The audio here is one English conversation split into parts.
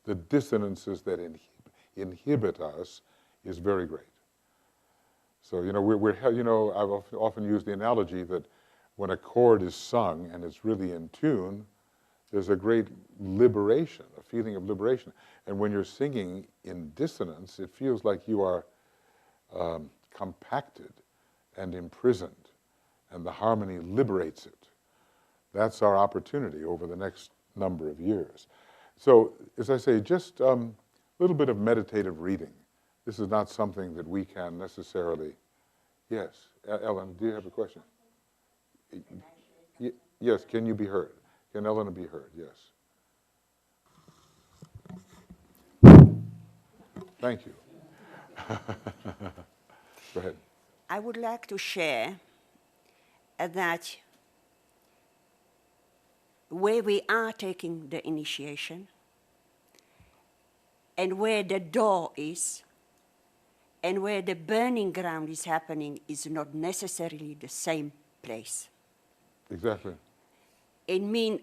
the dissonances that inhibit us is very great. So, you know, I've often used the analogy that when a chord is sung and it's really in tune, there's a great liberation, a feeling of liberation. And when you're singing in dissonance, it feels like you are compacted and imprisoned, and the harmony liberates it. That's our opportunity over the next number of years. So, as I say, just a little bit of meditative reading. This is not something that we can necessarily... Yes, Ellen, do you have a question? Yes, can you be heard? Can Ellen be heard? Yes. Thank you. Go ahead. I would like to share that where we are taking the initiation and where the door is and where the burning ground is happening is not necessarily the same place. Exactly.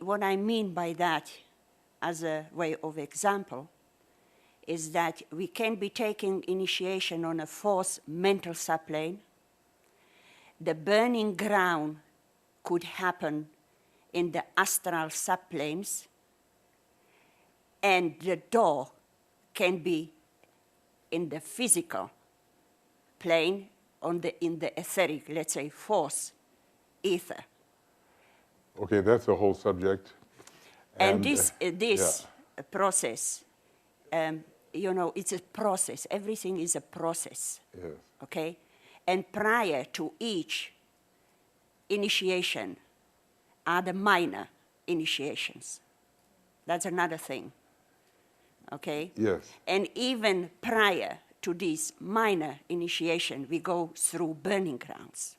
What I mean by that, as a way of example, is that we can be taking initiation on a fourth mental subplane. The burning ground could happen in the astral subplanes, and the door can be in the physical plane, in the etheric, let's say, fourth ether. Okay, that's a whole subject. And this process, you know, it's a process. Everything is a process. Yes. Okay? And prior to each initiation are the minor initiations. That's another thing. Okay? Yes. And even prior to this minor initiation, we go through burning grounds.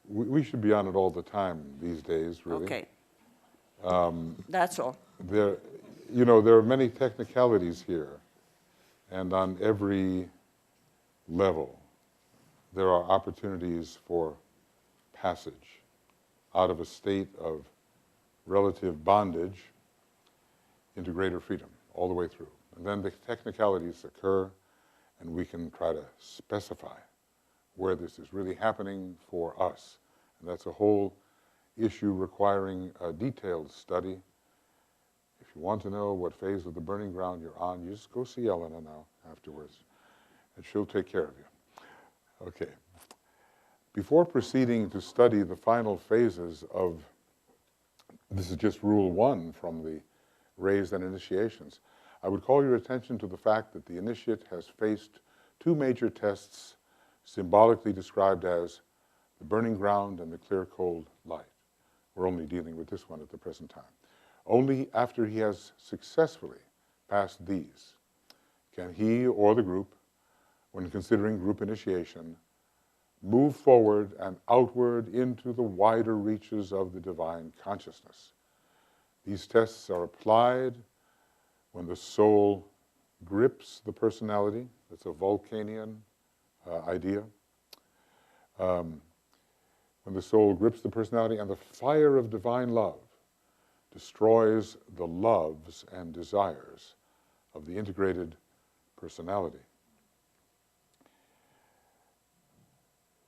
We should be on it all the time these days, really. Okay. That's all. There are many technicalities here, and on every level, there are opportunities for passage out of a state of relative bondage into greater freedom all the way through. And then the technicalities occur, and we can try to specify where this is really happening for us. And that's a whole issue requiring a detailed study. If you want to know what phase of the burning ground you're on, you just go see Elena now afterwards, and she'll take care of you. Okay. Before proceeding to study the final phases of, this is just rule 1 from the raised and initiations, I would call your attention to the fact that the initiate has faced 2 major tests symbolically described as the burning ground and the clear, cold light. We're only dealing with this one at the present time. Only after he has successfully passed these can he or the group, when considering group initiation, move forward and outward into the wider reaches of the divine consciousness. These tests are applied when the soul grips the personality. That's a Vulcanian idea. When the soul grips the personality and the fire of divine love destroys the loves and desires of the integrated personality.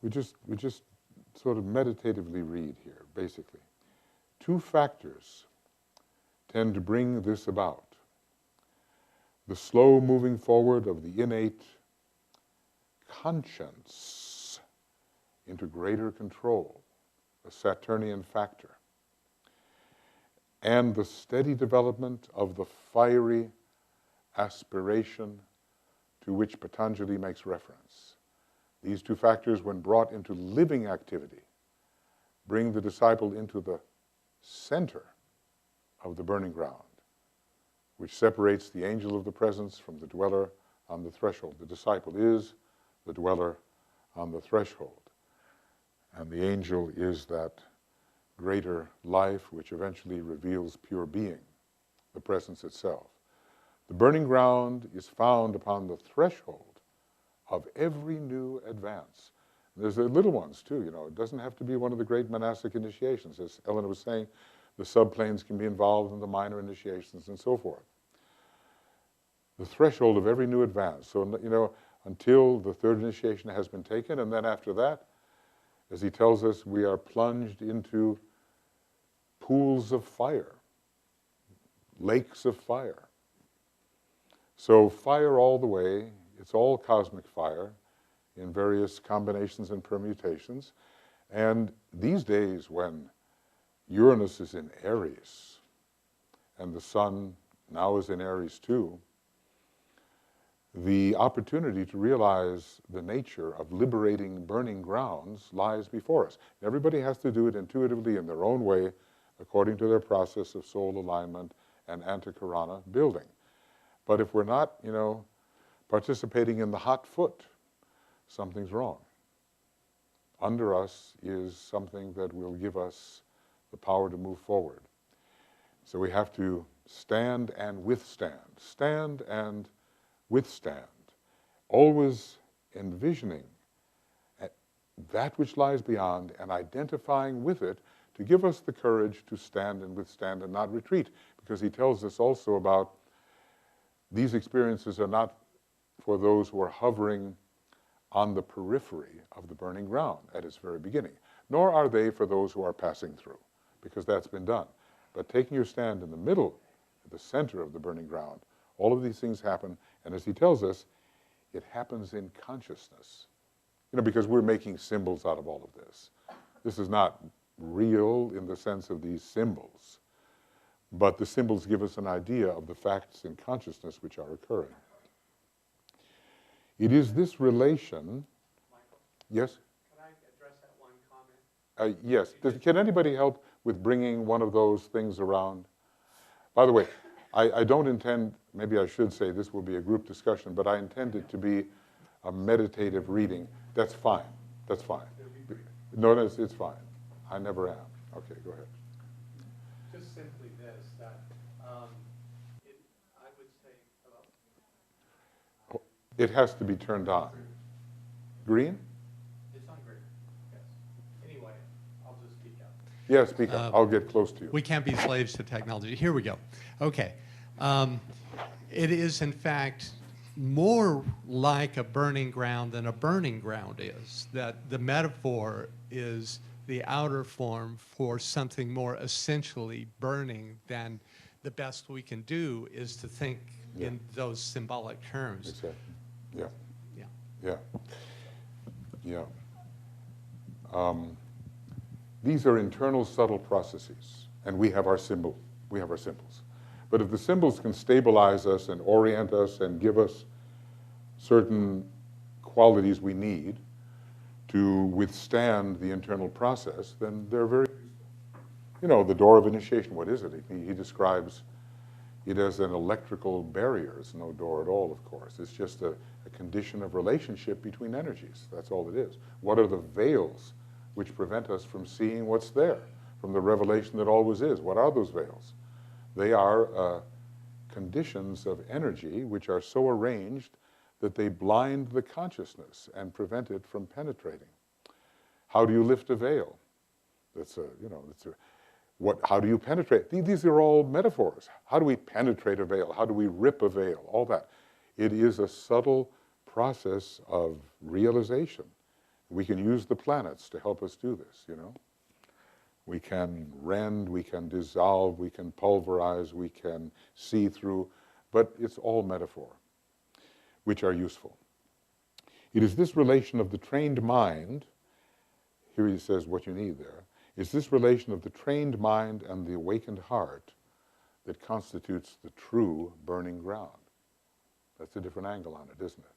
We just sort of meditatively read here, basically. 2 factors tend to bring this about. The slow moving forward of the innate conscience into greater control, a Saturnian factor, and the steady development of the fiery aspiration to which Patanjali makes reference. These 2 factors, when brought into living activity, bring the disciple into the center of the burning ground, which separates the angel of the presence from the dweller on the threshold. The disciple is the dweller on the threshold, and the angel is that greater life which eventually reveals pure being, the presence itself. The burning ground is found upon the threshold of every new advance. There's the little ones too, you know. It doesn't have to be one of the great monastic initiations. As Eleanor was saying, the subplanes can be involved in the minor initiations and so forth. the threshold of every new advance. So, you know, until the third initiation has been taken, and then after that, as he tells us, we are plunged into pools of fire, lakes of fire. So fire all the way, it's all cosmic fire in various combinations and permutations. And these days when Uranus is in Aries, and the sun now is in Aries too, the opportunity to realize the nature of liberating burning grounds lies before us. Everybody has to do it intuitively in their own way, according to their process of soul alignment and antikarana building. But if we're not, you know, participating in the hot foot, something's wrong. Under us is something that will give us the power to move forward. So we have to stand and withstand. Stand and withstand. Always envisioning that which lies beyond and identifying with it to give us the courage to stand and withstand and not retreat. Because he tells us also about these experiences are not for those who are hovering on the periphery of the burning ground at its very beginning, nor are they for those who are passing through, because that's been done. But taking your stand in the middle, at the center of the burning ground, all of these things happen, and as he tells us, it happens in consciousness. You know, because we're making symbols out of all of this. This is not real in the sense of these symbols, but the symbols give us an idea of the facts in consciousness which are occurring. It is this relation. Michael, Yes? can I address that one comment? Yes. Can anybody help with bringing one of those things around? By the way, I don't intend, maybe I should say this will be a group discussion, but I intend it to be a meditative reading. That's fine. That's fine. No, it's fine. I never am. Okay, go ahead. Just simply this, that I would say, hello? It has to be turned on. Green? It's on green, yes. Anyway, I'll just speak up. Yeah, speak up. I'll get close to you. We can't be slaves to technology. Here we go. Okay. It is, in fact, more like a burning ground than a burning ground is. That the metaphor is the outer form for something more essentially burning than the best we can do is to think in those symbolic terms. Exactly. Yeah. Yeah. Yeah. Yeah. These are internal subtle processes, and we have our symbol. We have our symbols. But if the symbols can stabilize us and orient us and give us certain qualities we need to withstand the internal process, then they're very useful. You know, the door of initiation, what is it? He describes it as an electrical barrier. It's no door at all, of course. It's just a condition of relationship between energies. That's all it is. What are the veils which prevent us from seeing what's there, from the revelation that always is? What are those veils? They are conditions of energy which are so arranged that they blind the consciousness and prevent it from penetrating. How do you lift a veil? How do you penetrate? These are all metaphors. How do we penetrate a veil? How do we rip a veil? All that. It is a subtle process of realization. We can use the planets to help us do this, you know. We can rend, we can dissolve, we can pulverize, we can see through, but it's all metaphor, which are useful. It is this relation of the trained mind, here he says what you need there, is this relation of the trained mind and the awakened heart that constitutes the true burning ground. That's a different angle on it, isn't it?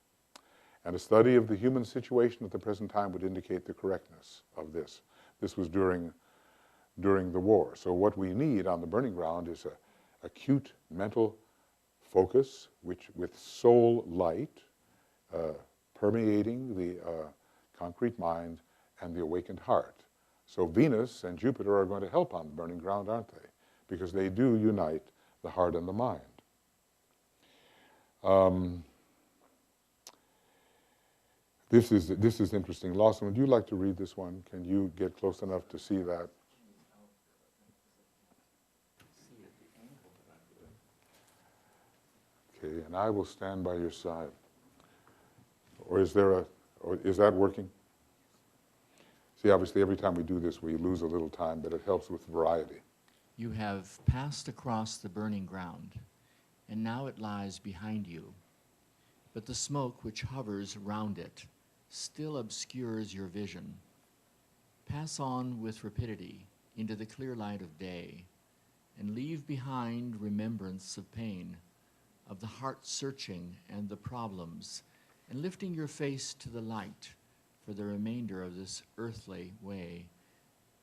And a study of the human situation at the present time would indicate the correctness of this. This was during the war. So what we need on the burning ground is a acute mental focus, which with soul light permeating the concrete mind and the awakened heart. So Venus and Jupiter are going to help on the burning ground, aren't they? Because they do unite the heart and the mind. This is interesting. Lawson, would you like to read this one? Can you get close enough to see that? Okay, and I will stand by your side. Or is that working? See, obviously, every time we do this, we lose a little time, but it helps with variety. You have passed across the burning ground, and now it lies behind you. But the smoke which hovers round it still obscures your vision. Pass on with rapidity into the clear light of day, and leave behind remembrance of pain, of the heart searching and the problems, and lifting your face to the light for the remainder of this earthly way.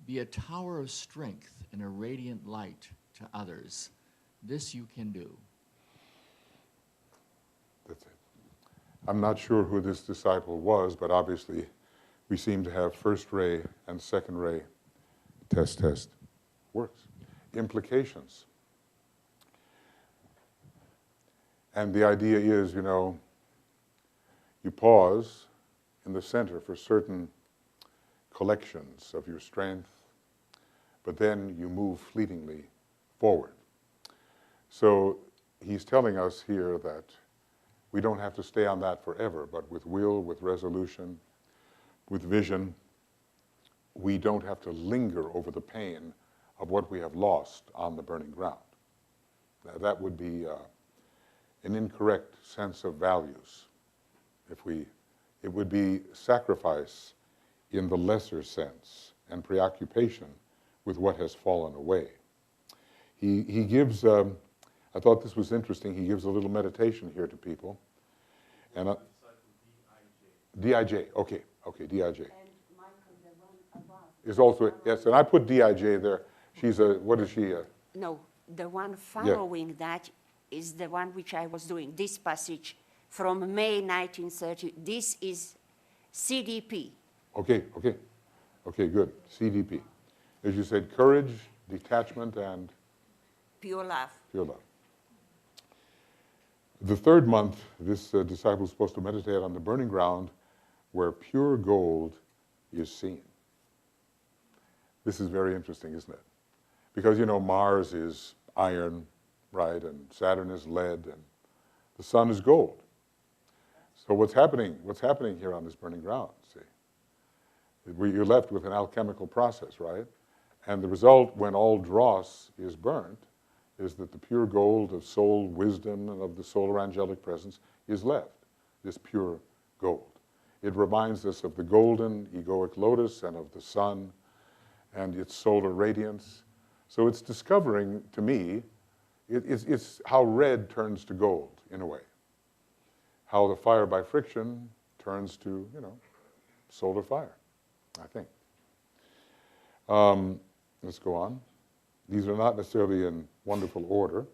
Be a tower of strength and a radiant light to others. This you can do. That's it. I'm not sure who this disciple was, but obviously we seem to have first ray and second ray. Test, test. Works. Implications. And the idea is, you pause in the center for certain collections of your strength, but then you move fleetingly forward. So he's telling us here that we don't have to stay on that forever, but with will, with resolution, with vision, we don't have to linger over the pain of what we have lost on the burning ground. Now, that would be an incorrect sense of values. It would be sacrifice in the lesser sense and preoccupation with what has fallen away. He gives, I thought this was interesting, he gives a little meditation here to people. And D-I-J, okay, D-I-J. And Michael, the one above. Is also, yes, and I put D-I-J there. She's a, what is she? No, the one following that is the one which I was doing, this passage from May 1930. This is CDP. Okay, good, CDP. As you said, courage, detachment, and Pure love. pure love. The third month, this disciple is supposed to meditate on the burning ground where pure gold is seen. This is very interesting, isn't it? Because, Mars is iron, right, and Saturn is lead, and the sun is gold. So what's happening here on this burning ground, see? You're left with an alchemical process, right? And the result, when all dross is burnt, is that the pure gold of soul wisdom and of the solar angelic presence is left, this pure gold. It reminds us of the golden egoic lotus and of the sun and its solar radiance. So it's discovering, to me, it's how red turns to gold, in a way. How the fire by friction turns to, solar fire, I think. Let's go on. These are not necessarily in wonderful order.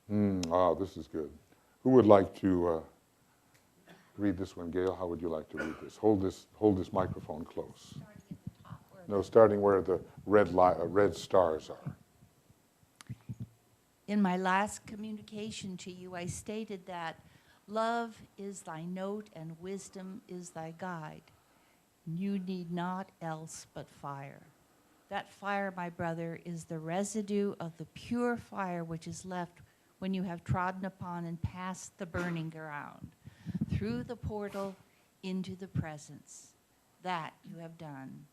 This is good. Who would like to read this one? Gail, how would you like to read this? Hold this microphone close. No, starting where the red stars are. In my last communication to you, I stated that love is thy note and wisdom is thy guide. You need not else but fire. That fire, my brother, is the residue of the pure fire which is left when you have trodden upon and passed the burning ground, through the portal into the presence. That you have done.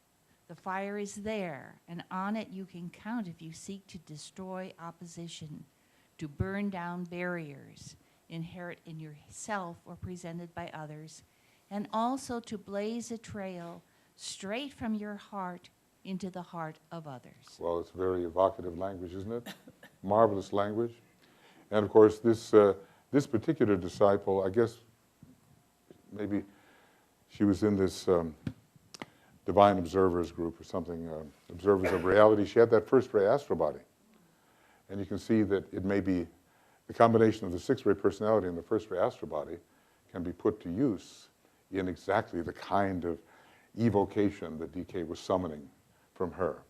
The fire is there, and on it you can count if you seek to destroy opposition, to burn down barriers, inherent in yourself or presented by others, and also to blaze a trail straight from your heart into the heart of others. Well, it's very evocative language, isn't it? Marvelous language. And of course, this particular disciple, I guess maybe she was in this Divine Observers group or something, Observers of Reality. She had that first ray astral body. And you can see that it may be the combination of the sixth ray personality and the first ray astral body can be put to use in exactly the kind of evocation that DK was summoning from her.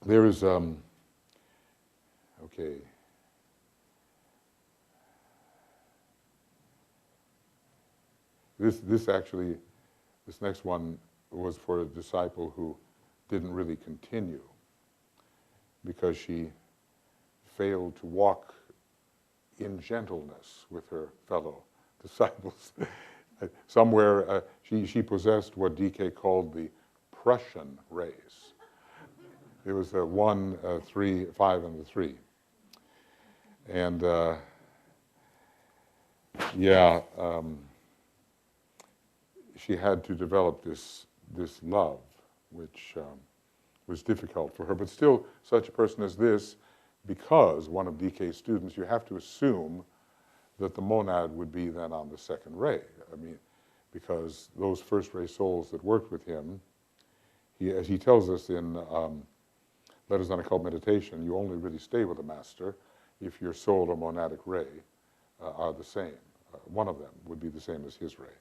There is, okay. This next one was for a disciple who didn't really continue. because she failed to walk in gentleness with her fellow disciples. Somewhere she possessed what DK called the Prussian race. It was the 1, 3, 5, and the 3. And she had to develop this love, which was difficult for her. But still, such a person as this, because one of DK's students, you have to assume that the monad would be then on the second ray. I mean, because those first ray souls that worked with him, as he tells us in Letters on Occult Meditation, you only really stay with a master if your soul or monadic ray are the same. One of them would be the same as his ray.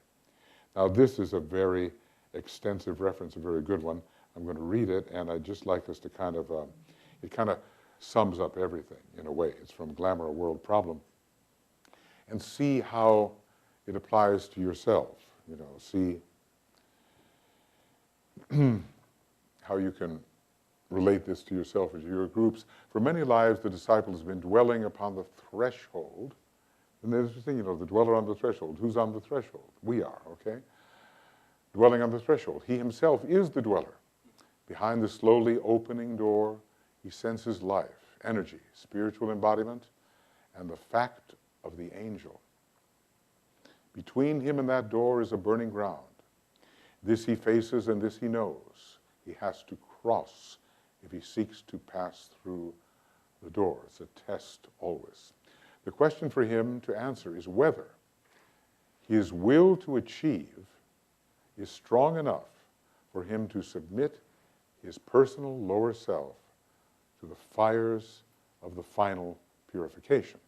Now, this is a very extensive reference, a very good one. I'm going to read it, and I'd just like us to kind of, it kind of sums up everything in a way. It's from Glamour, a World Problem. And see how it applies to yourself. You know, see how you can relate this to yourself or to your groups. For many lives, the disciple has been dwelling upon the threshold. And there's the thing, you know, the dweller on the threshold. Who's on the threshold? We are, okay? Dwelling on the threshold. He himself is the dweller. Behind the slowly opening door, he senses life, energy, spiritual embodiment, and the fact of the angel. Between him and that door is a burning ground. This he faces and this he knows. He has to cross if he seeks to pass through the door. It's a test always. The question for him to answer is whether his will to achieve is strong enough for him to submit his personal lower self to the fires of the final purification.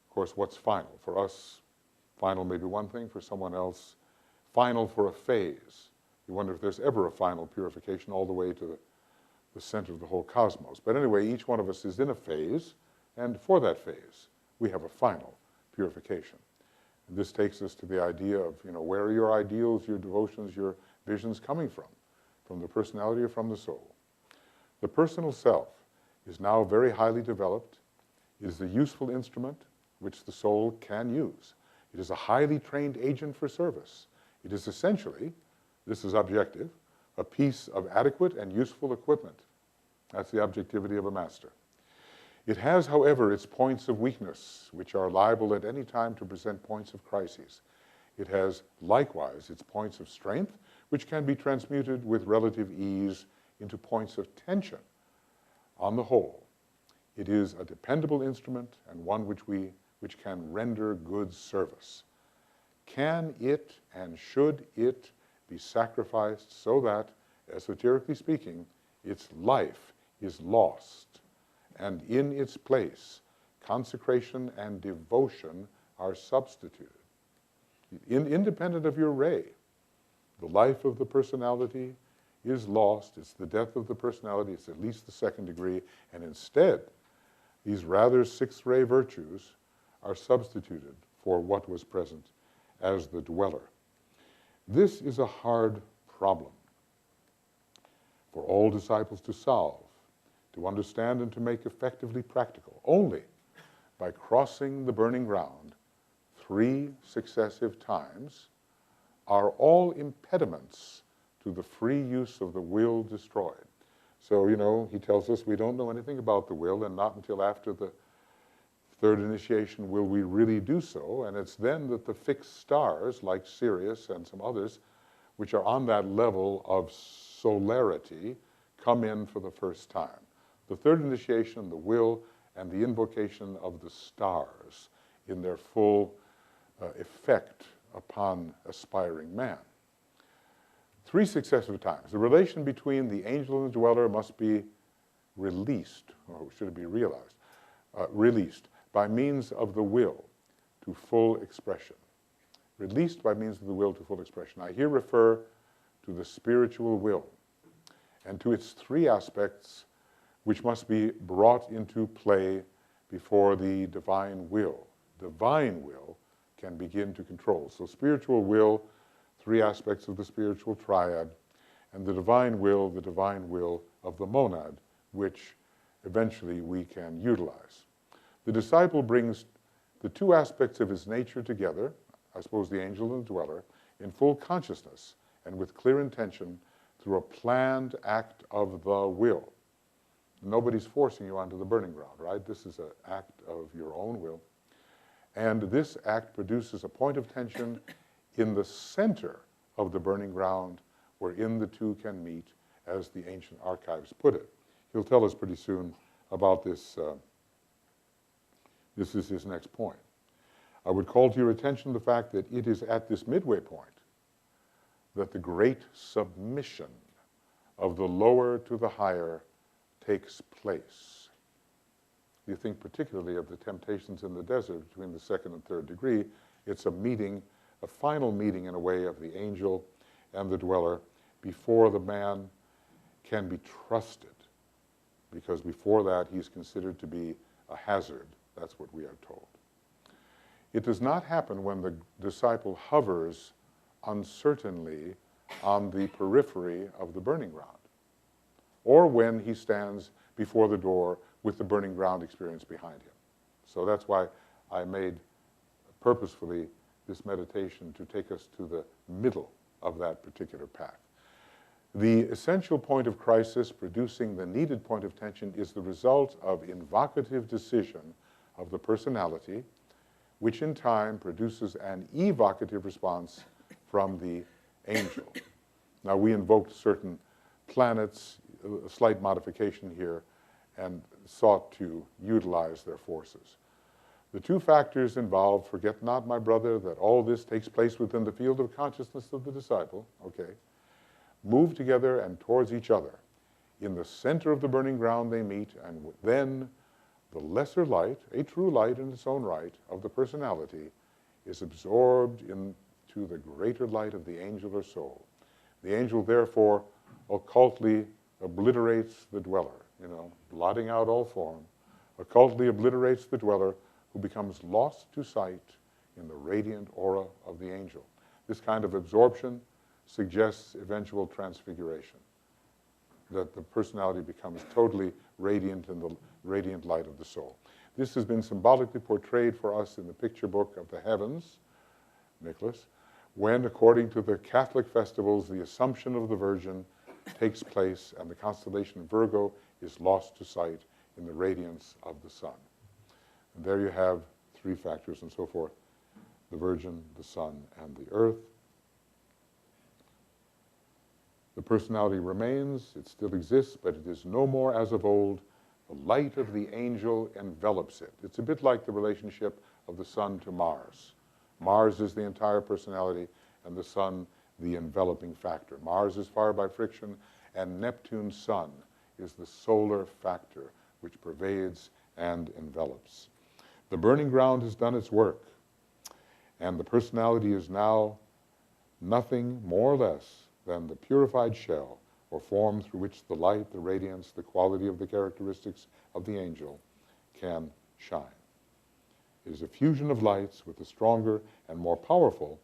Of course, what's final? For us, final may be one thing. For someone else, final for a phase. You wonder if there's ever a final purification all the way to the center of the whole cosmos. But anyway, each one of us is in a phase, and for that phase, we have a final purification. And this takes us to the idea of, you know, where are your ideals, your devotions, your visions coming from? From the personality or from the soul? The personal self is now very highly developed. It is a useful instrument which the soul can use. It is a highly trained agent for service. It is essentially, this is objective, a piece of adequate and useful equipment. That's the objectivity of a master. It has, however, its points of weakness, which are liable at any time to present points of crises. It has, likewise, its points of strength, which can be transmuted with relative ease into points of tension. On the whole, it is a dependable instrument and one which can render good service. Can it and should it be sacrificed so that, esoterically speaking, its life is lost, and in its place, consecration and devotion are substituted? Independent of your ray, the life of the personality is lost. It's the death of the personality. It's at least the second degree. And instead, these rather sixth ray virtues are substituted for what was present as the dweller. This is a hard problem for all disciples to solve, to understand and to make effectively practical, only by crossing the burning ground 3 successive times are all impediments to the free use of the will destroyed. So, you know, he tells us we don't know anything about the will, and not until after the third initiation will we really do so. And it's then that the fixed stars, like Sirius and some others, which are on that level of solarity, come in for the first time. The third initiation, the will, and the invocation of the stars in their full effect upon aspiring man. 3 successive times. The relation between the angel and the dweller must be released, or should it be realized? Released by means of the will to full expression. Released by means of the will to full expression. I here refer to the spiritual will and to its 3 aspects which must be brought into play before the divine will. Divine will can begin to control. So spiritual will, 3 aspects of the spiritual triad, and the divine will of the monad, which eventually we can utilize. The disciple brings the two aspects of his nature together, I suppose the angel and the dweller, in full consciousness and with clear intention through a planned act of the will. Nobody's forcing you onto the burning ground, right? This is an act of your own will. And this act produces a point of tension in the center of the burning ground wherein the two can meet, as the ancient archives put it. He'll tell us pretty soon about this. This is his next point. I would call to your attention the fact that it is at this midway point that the great submission of the lower to the higher takes place. You think particularly of the temptations in the desert between the second and third degree. It's a meeting, a final meeting in a way of the angel and the dweller before the man can be trusted, because before that he's considered to be a hazard. That's what we are told. It does not happen when the disciple hovers uncertainly on the periphery of the burning ground, or when he stands before the door with the burning ground experience behind him. So that's why I made purposefully this meditation to take us to the middle of that particular path. The essential point of crisis producing the needed point of tension is the result of invocative decision of the personality, which in time produces an evocative response from the angel. Now, we invoked certain planets, a slight modification here, and sought to utilize their forces. The two factors involved, forget not, my brother, that all this takes place within the field of consciousness of the disciple, okay, move together and towards each other. In the center of the burning ground they meet, and then the lesser light, a true light in its own right, of the personality, is absorbed into the greater light of the angel or soul. The angel, therefore, occultly obliterates the dweller, blotting out all form, occultly obliterates the dweller, who becomes lost to sight in the radiant aura of the angel. This kind of absorption suggests eventual transfiguration, that the personality becomes totally radiant in the radiant light of the soul. This has been symbolically portrayed for us in the picture book of the heavens, Nicholas, when, according to the Catholic festivals, the Assumption of the Virgin takes place and the constellation Virgo is lost to sight in the radiance of the sun. And there you have three factors and so forth: the Virgin, the Sun, and the Earth. The personality remains, it still exists, but it is no more as of old. The light of the angel envelops it. It's a bit like the relationship of the sun to Mars. Mars is the entire personality, and the sun the enveloping factor. Mars is fire by friction, and Neptune's sun is the solar factor which pervades and envelops. The burning ground has done its work, and the personality is now nothing more or less than the purified shell or form through which the light, the radiance, the quality of the characteristics of the angel can shine. It is a fusion of lights with the stronger and more powerful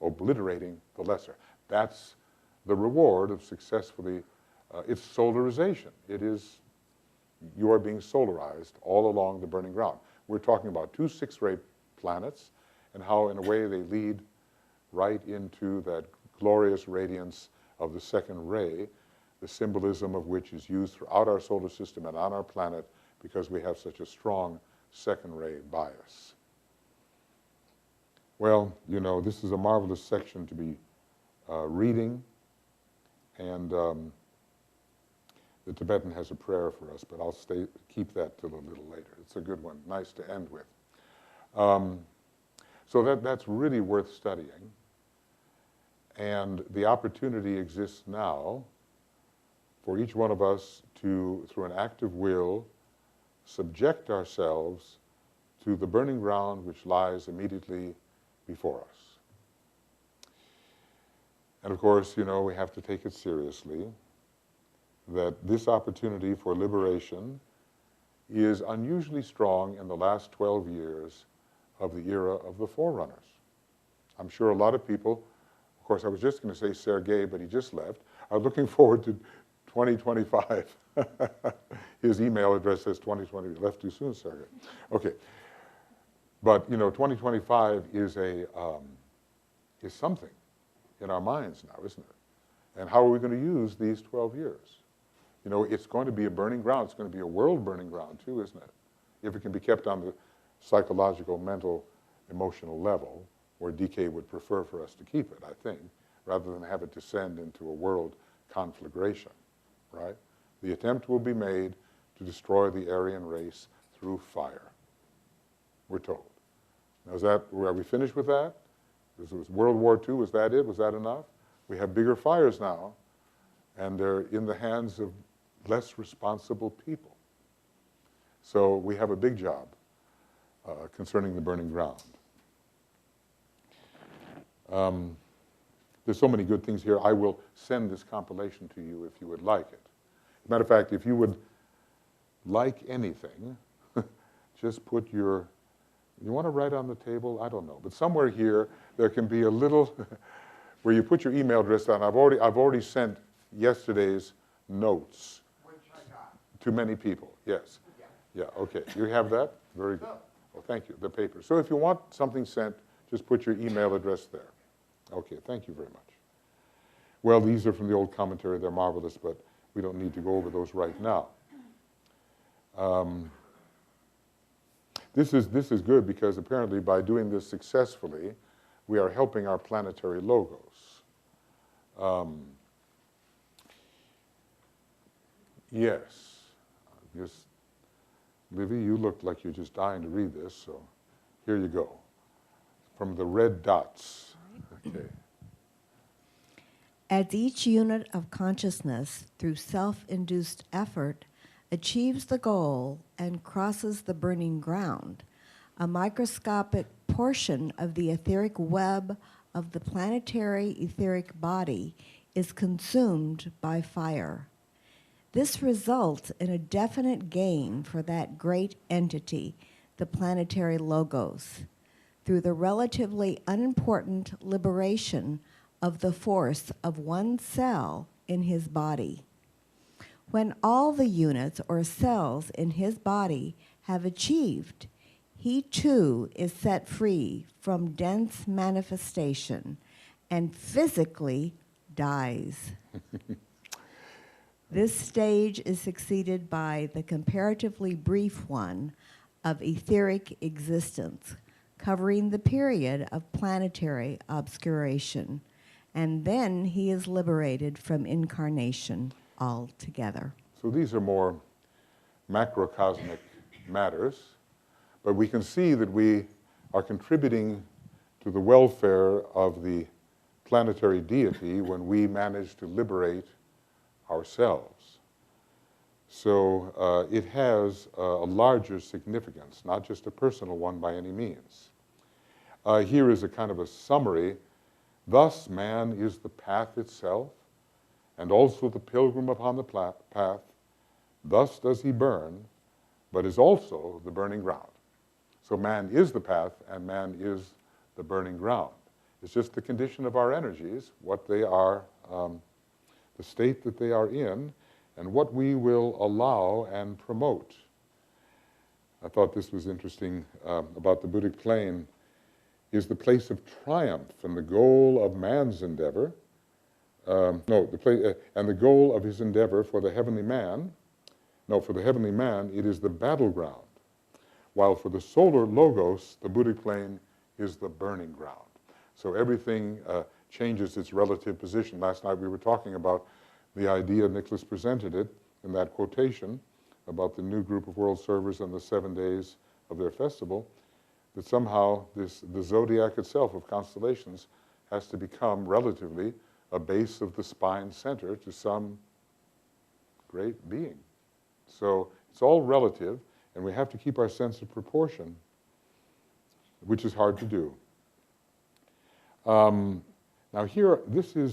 obliterating the lesser. That's the reward of successfully, it's solarization. It is, you are being solarized all along the burning ground. We're talking about two six-ray planets and how in a way they lead right into that glorious radiance of the second ray, the symbolism of which is used throughout our solar system and on our planet because we have such a strong second ray bias. Well, this is a marvelous section to be reading, and the Tibetan has a prayer for us, but I'll keep that till a little later. It's a good one, nice to end with. So that's really worth studying, and the opportunity exists now for each one of us to, through an act of will, subject ourselves to the burning ground which lies immediately before us. And of course, we have to take it seriously that this opportunity for liberation is unusually strong in the last 12 years of the era of the Forerunners. I'm sure a lot of people, of course I was just going to say Sergei, but he just left, are looking forward to 2025. His email address says 2020. Left too soon, sir. Okay. But, 2025 is is something in our minds now, isn't it? And how are we going to use these 12 years? It's going to be a burning ground. It's going to be a world burning ground, too, isn't it? If it can be kept on the psychological, mental, emotional level, where DK would prefer for us to keep it, I think, rather than have it descend into a world conflagration, right? The attempt will be made to destroy the Aryan race through fire, we're told. Now, are we finished with that? This was World War II, was that it? Was that enough? We have bigger fires now, and they're in the hands of less responsible people. So we have a big job concerning the burning ground. There's so many good things here. I will send this compilation to you if you would like it. As a matter of fact, if you would like anything, just put you want to write on the table? I don't know. But somewhere here, there can be a little where you put your email address down. I've already sent yesterday's notes. Which I got. To many people, yes. Yeah. Yeah, okay. You have that? Very good. Well, thank you. The paper. So if you want something sent, just put your email address there. Okay, thank you very much. Well, these are from the old commentary. They're marvelous, but we don't need to go over those right now. This is good because apparently by doing this successfully, we are helping our planetary logos. Yes. Livy, you look like you're just dying to read this, so here you go. From the red dots. Okay. As each unit of consciousness, through self-induced effort, achieves the goal and crosses the burning ground, a microscopic portion of the etheric web of the planetary etheric body is consumed by fire. This results in a definite gain for that great entity, the planetary logos, through the relatively unimportant liberation of the force of one cell in his body. When all the units or cells in his body have achieved, he too is set free from dense manifestation and physically dies. This stage is succeeded by the comparatively brief one of etheric existence, covering the period of planetary obscuration, and then he is liberated from incarnation altogether. So these are more macrocosmic matters, but we can see that we are contributing to the welfare of the planetary deity when we manage to liberate ourselves. So it has a larger significance, not just a personal one by any means. Here is a kind of a summary. Thus, man is the path itself, and also the pilgrim upon the path. Thus does he burn, but is also the burning ground. So man is the path, and man is the burning ground. It's just the condition of our energies, what they are, the state that they are in, and what we will allow and promote. I thought this was interesting about the Buddhic plane is the place of triumph and the goal of man's endeavor. And the goal of his endeavor for the heavenly man. No, for the heavenly man, it is the battleground. While for the solar logos, the Buddhic plane is the burning ground. So everything changes its relative position. Last night we were talking about the idea, Nicholas presented it in that quotation about the new group of world servers and the 7 days of their festival, that somehow the zodiac itself of constellations has to become relatively a base of the spine center to some great being. So it's all relative, and we have to keep our sense of proportion, which is hard to do. Now here, this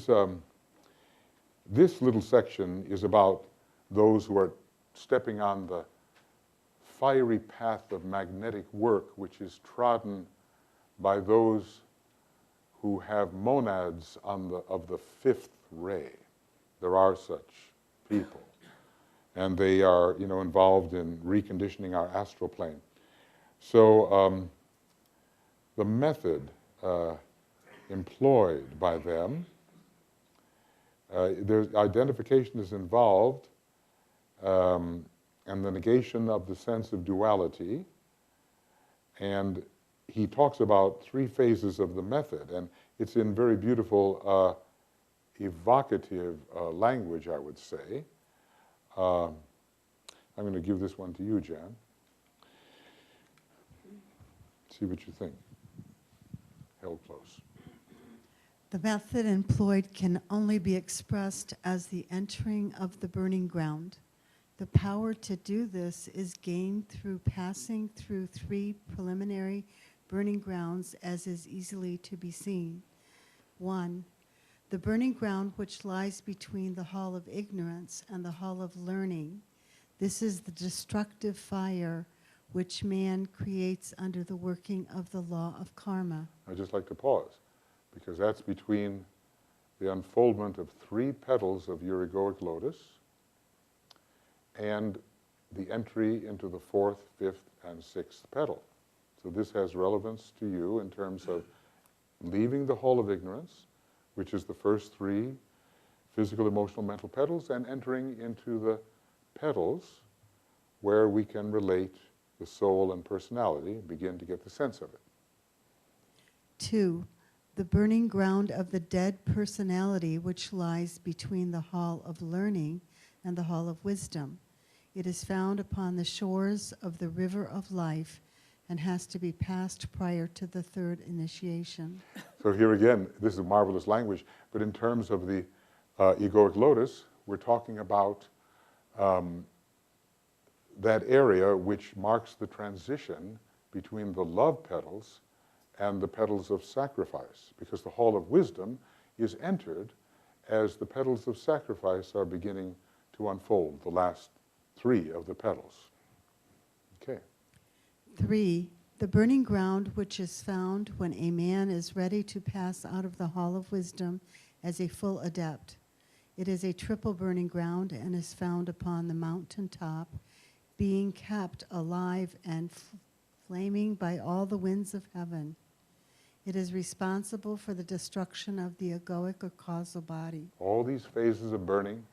little section is about those who are stepping on the fiery path of magnetic work, which is trodden by those who have monads of the fifth ray. There are such people. And they are, involved in reconditioning our astral plane. So the method employed by them, there's identification is involved, and the negation of the sense of duality. And he talks about 3 phases of the method, and it's in very beautiful, evocative language, I would say. I'm going to give this one to you, Jan. See what you think. Held close. The method employed can only be expressed as the entering of the burning ground. The power to do this is gained through passing through 3 preliminary burning grounds, as is easily to be seen. 1, the burning ground which lies between the hall of ignorance and the hall of learning. This is the destructive fire which man creates under the working of the law of karma. I'd just like to pause, because that's between the unfoldment of 3 petals of your egoic lotus and the entry into the 4th, 5th, and 6th petal. So this has relevance to you in terms of leaving the hall of ignorance, which is the first 3 physical, emotional, mental petals, and entering into the petals where we can relate the soul and personality, begin to get the sense of it. 2, the burning ground of the dead personality which lies between the hall of learning and the hall of wisdom. It is found upon the shores of the river of life and has to be passed prior to the 3rd initiation. So here again, this is marvelous language, but in terms of the egoic lotus, we're talking about that area which marks the transition between the love petals and the petals of sacrifice, because the hall of wisdom is entered as the petals of sacrifice are beginning to unfold, the last 3 of the petals. Okay. 3, the burning ground which is found when a man is ready to pass out of the hall of wisdom as a full adept. It is a triple burning ground and is found upon the mountain top, being kept alive and flaming by all the winds of heaven. It is responsible for the destruction of the egoic or causal body. All these phases of burning,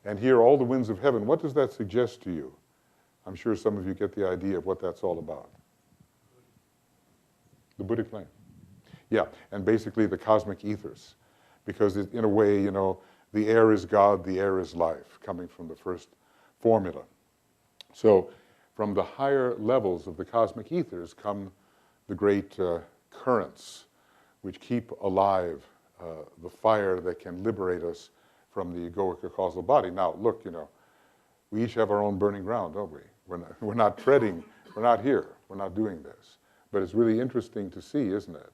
and here all the winds of heaven. What does that suggest to you? I'm sure some of you get the idea of what that's all about. The Buddhic flame. Yeah, and basically the cosmic ethers. Because in a way, the air is God, the air is life, coming from the first formula. So from the higher levels of the cosmic ethers come the great currents which keep alive the fire that can liberate us from the egoic or causal body. Now, look, we each have our own burning ground, don't we? We're not treading, we're not here, we're not doing this. But it's really interesting to see, isn't it,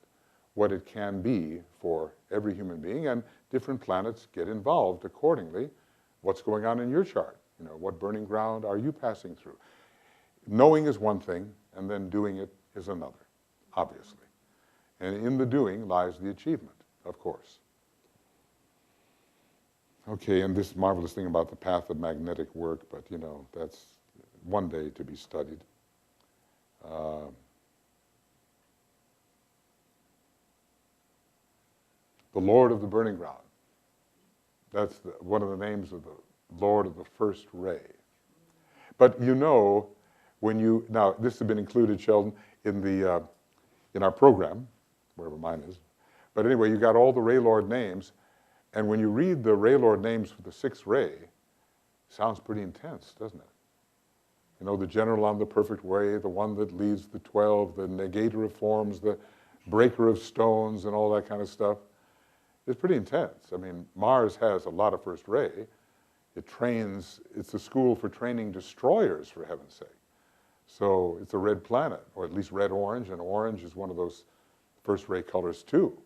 what it can be for every human being, and different planets get involved accordingly. What's going on in your chart? What burning ground are you passing through? Knowing is one thing, and then doing it is another, obviously. And in the doing lies the achievement, of course. Okay, and this marvelous thing about the path of magnetic work, but that's one day to be studied. The Lord of the Burning Ground. That's one of the names of the Lord of the first ray. But now this has been included, Sheldon, in our program, wherever mine is. But anyway, you got all the Ray Lord names, and when you read the Ray Lord names for the 6th ray, it sounds pretty intense, doesn't it? The general on the perfect way, the one that leads the 12, the negator of forms, the breaker of stones, and all that kind of stuff. It's pretty intense. I mean, Mars has a lot of first ray. It's a school for training destroyers, for heaven's sake. So it's a red planet, or at least red-orange, and orange is one of those first ray colors too.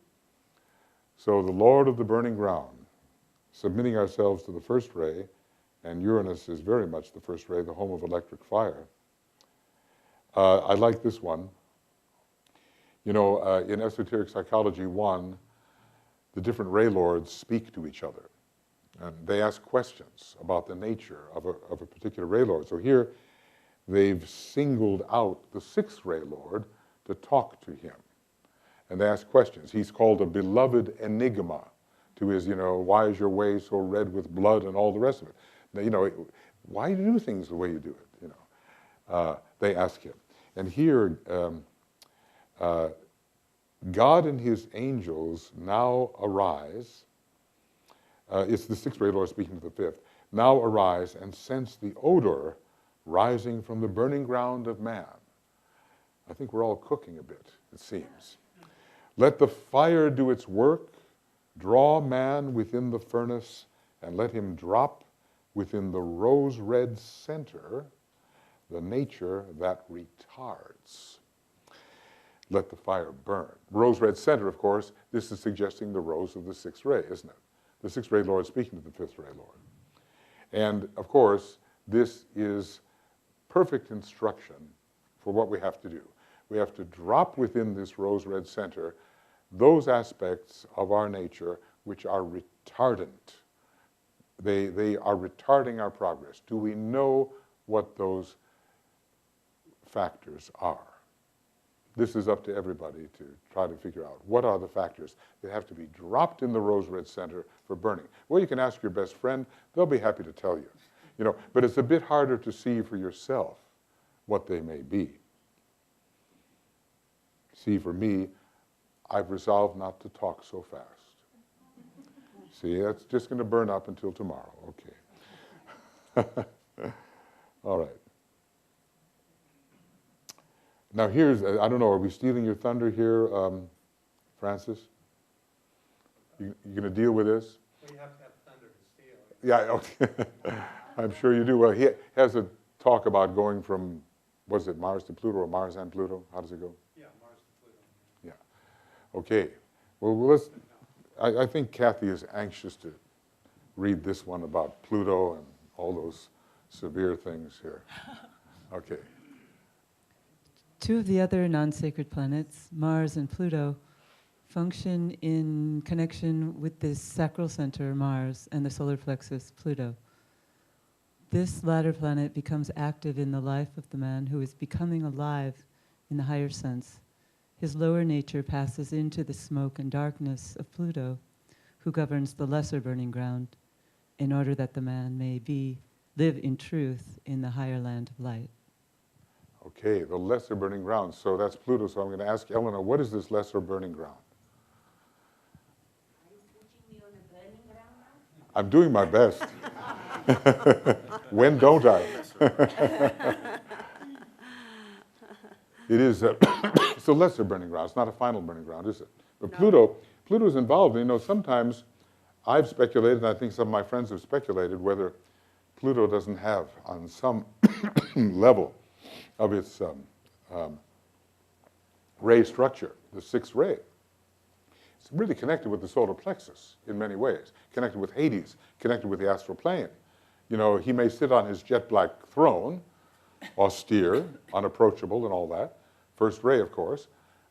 So the Lord of the Burning Ground, submitting ourselves to the first ray, and Uranus is very much the first ray, the home of electric fire. I like this one. In Esoteric Psychology 1, the different ray lords speak to each other. And they ask questions about the nature of a particular ray lord. So here they've singled out the sixth ray lord to talk to him. And they ask questions. He's called a beloved enigma to his, why is your way so red with blood and all the rest of it. Now, why do you do things the way you do it? They ask him. And here, God and his angels now arise. It's the sixth ray lord speaking to the fifth. Now arise and sense the odor rising from the burning ground of man. I think we're all cooking a bit, it seems. Let the fire do its work, draw man within the furnace, and let him drop within the rose-red center, the nature that retards. Let the fire burn. Rose-red center, of course, this is suggesting the rose of the sixth ray, isn't it? The sixth ray lord speaking to the fifth ray lord. And, of course, this is perfect instruction for what we have to do. We have to drop within this rose-red center those aspects of our nature which are retardant. They are retarding our progress. Do we know what those factors are? This is up to everybody to try to figure out. What are the factors that have to be dropped in the rose-red center for burning? Well, you can ask your best friend. They'll be happy to tell you. But it's a bit harder to see for yourself what they may be. See, for me, I've resolved not to talk so fast. See, that's just going to burn up until tomorrow. Okay. All right. Now here's, I don't know, are we stealing your thunder here, Francis? You going to deal with this? Well, you have to have thunder to steal. Yeah, okay. I'm sure you do. Well, he has a talk about going from, was it Mars to Pluto or Mars and Pluto? How does it go? Yeah, Mars to Pluto. Yeah. Okay. Well, I think Kathy is anxious to read this one about Pluto and all those severe things here. Okay. Two of the other non-sacred planets, Mars and Pluto, function in connection with this sacral center, Mars, and the solar plexus, Pluto. This latter planet becomes active in the life of the man who is becoming alive in the higher sense. His lower nature passes into the smoke and darkness of Pluto, who governs the lesser burning ground, in order that the man may live in truth in the higher land of light. Okay, the lesser burning ground. So that's Pluto. So I'm going to ask Eleanor, what is this lesser burning ground? Are you putting me on a burning ground now? I'm doing my best. When don't I? It is it's a lesser burning ground. It's not a final burning ground, is it? But No. Pluto's involved. Sometimes I've speculated, and I think some of my friends have speculated, whether Pluto doesn't have, on some level of its ray structure, the sixth ray. It's really connected with the solar plexus in many ways, connected with Hades, connected with the astral plane. He may sit on his jet black throne, austere, unapproachable, and all that. First ray, of course.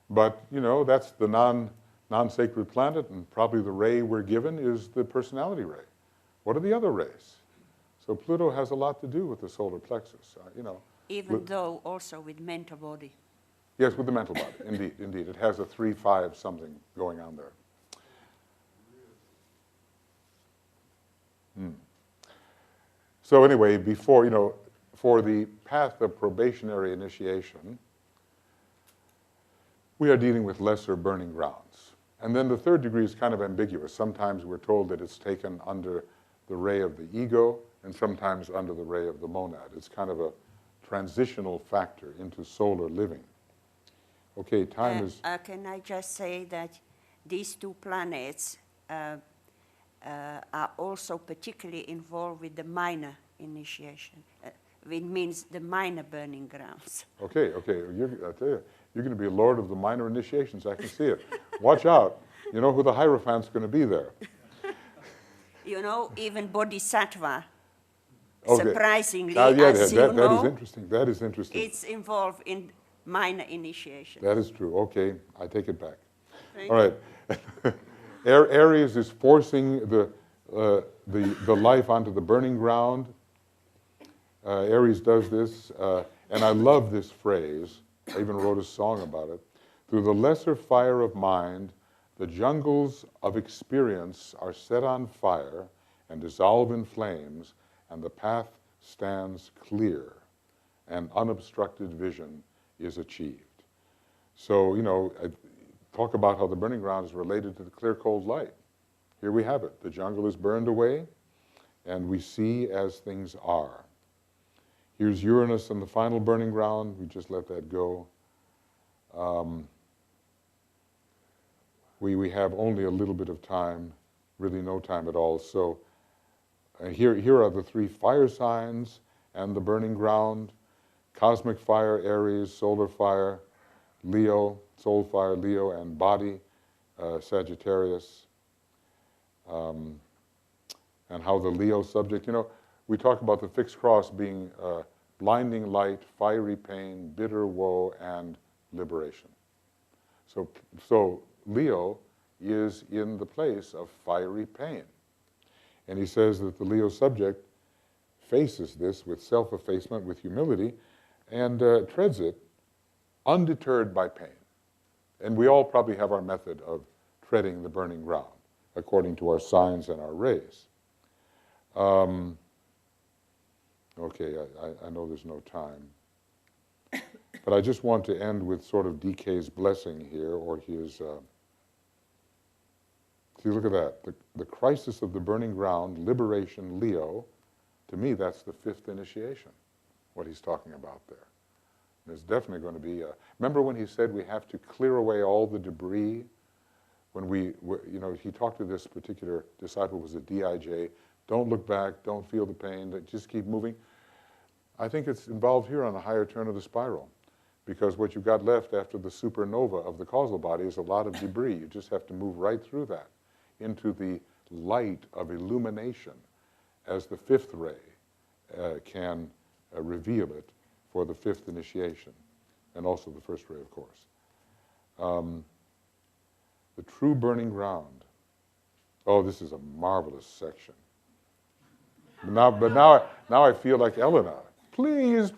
But, that's the non-sacred planet, and probably the ray we're given is the personality ray. What are the other rays? So Pluto has a lot to do with the solar plexus, Even though also with mental body. Yes, with the mental body, indeed. It has a 3-5 something going on there. So anyway, before, for the path of probationary initiation, we are dealing with lesser burning grounds. And then the third degree is kind of ambiguous. Sometimes we're told that it's taken under the ray of the ego, and sometimes under the ray of the monad. It's kind of a transitional factor into solar living. Okay, time is... Can I just say that these two planets are also particularly involved with the minor initiation. It means the minor burning grounds. Okay. I tell you, you're going to be a lord of the minor initiations. I can see it. Watch out. You know who the Hierophant's going to be there. Even Bodhisattva, Okay. Surprisingly, Yeah, as that is interesting. That is interesting. it's involved in minor initiation. That is true. Okay, I take it back. Thank All right. Aries is forcing the the life onto the burning ground. Aries does this, and I love this phrase. I even wrote a song about it. Through the lesser fire of mind, the jungles of experience are set on fire and dissolve in flames, and the path stands clear, and unobstructed vision is achieved. So, talk about how the burning ground is related to the clear, cold light. Here we have it. The jungle is burned away, and we see as things are. Here's Uranus and the final burning ground. We just let that go. We have only a little bit of time, really no time at all. So here are the three fire signs and the burning ground. Cosmic fire, Aries; solar fire, Leo; soul fire, Leo; and body, Sagittarius. And how the Leo subject, we talk about the fixed cross being blinding light, fiery pain, bitter woe, and liberation. So Leo is in the place of fiery pain. And he says that the Leo subject faces this with self-effacement, with humility, and treads it undeterred by pain. And we all probably have our method of treading the burning ground, according to our signs and our rays. Okay, I know there's no time. But I just want to end with sort of DK's blessing here, or his... see, look at that. The crisis of the burning ground, liberation, Leo. To me, that's the fifth initiation, what he's talking about there. There's definitely going to be remember when he said we have to clear away all the debris? When he talked to this particular disciple, was a DIJ. Don't look back, don't feel the pain, just keep moving. I think it's involved here on the higher turn of the spiral, because what you've got left after the supernova of the causal body is a lot of debris. You just have to move right through that into the light of illumination, as the fifth ray can reveal it for the fifth initiation, and also the first ray, of course. The true burning ground. Oh, this is a marvelous section. But now I feel like Elena. Please,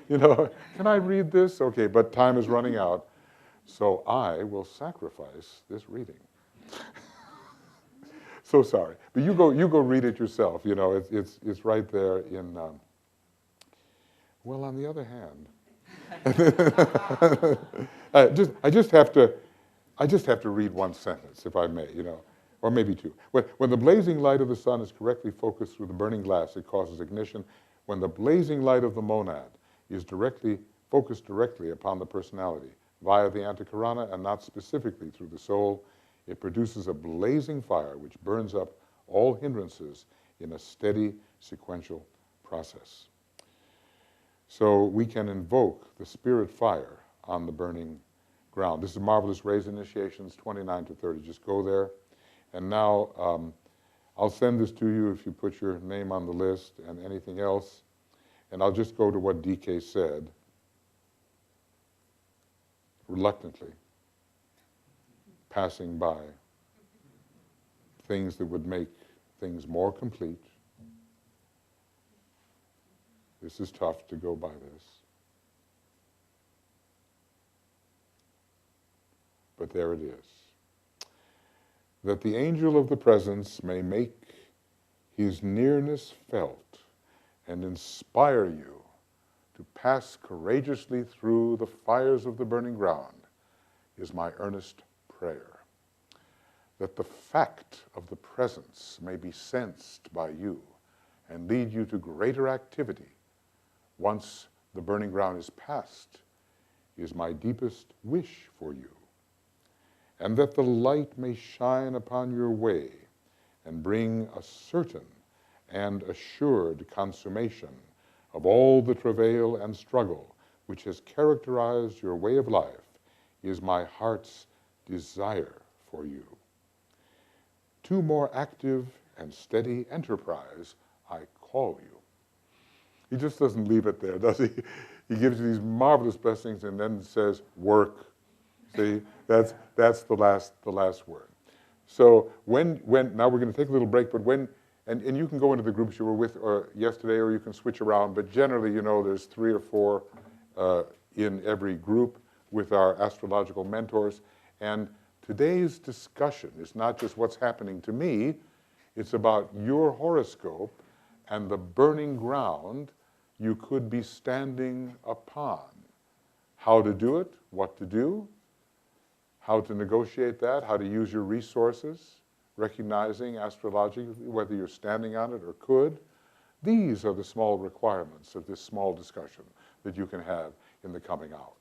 can I read this? Okay, but time is running out, so I will sacrifice this reading. So sorry, but you go read it yourself. It's right there in. Well, on the other hand, I just have to read one sentence, if I may, or maybe two. When the blazing light of the sun is correctly focused through the burning glass, it causes ignition. When the blazing light of the monad is focused directly upon the personality via the antakarana and not specifically through the soul, it produces a blazing fire which burns up all hindrances in a steady, sequential process. So we can invoke the spirit fire on the burning ground. This is Marvelous Rays Initiations 29 to 30. Just go there. And now I'll send this to you if you put your name on the list and anything else. And I'll just go to what DK said, reluctantly, passing by things that would make things more complete. This is tough to go by this. But there it is. That the angel of the presence may make his nearness felt and inspire you to pass courageously through the fires of the burning ground is my earnest prayer. That the fact of the presence may be sensed by you and lead you to greater activity once the burning ground is passed is my deepest wish for you. And that the light may shine upon your way and bring a certain and assured consummation of all the travail and struggle which has characterized your way of life is my heart's desire for you. To more active and steady enterprise I call you. He just doesn't leave it there, does he? He gives you these marvelous blessings and then says, work. See, that's the last word. So now we're going to take a little break, but and you can go into the groups you were with yesterday, or you can switch around, but generally, there's 3 or 4 in every group with our astrological mentors. And today's discussion is not just what's happening to me, it's about your horoscope and the burning ground you could be standing upon. How to do it, what to do, how to negotiate that, how to use your resources, recognizing astrology, whether you're standing on it or could. These are the small requirements of this small discussion that you can have in the coming hour.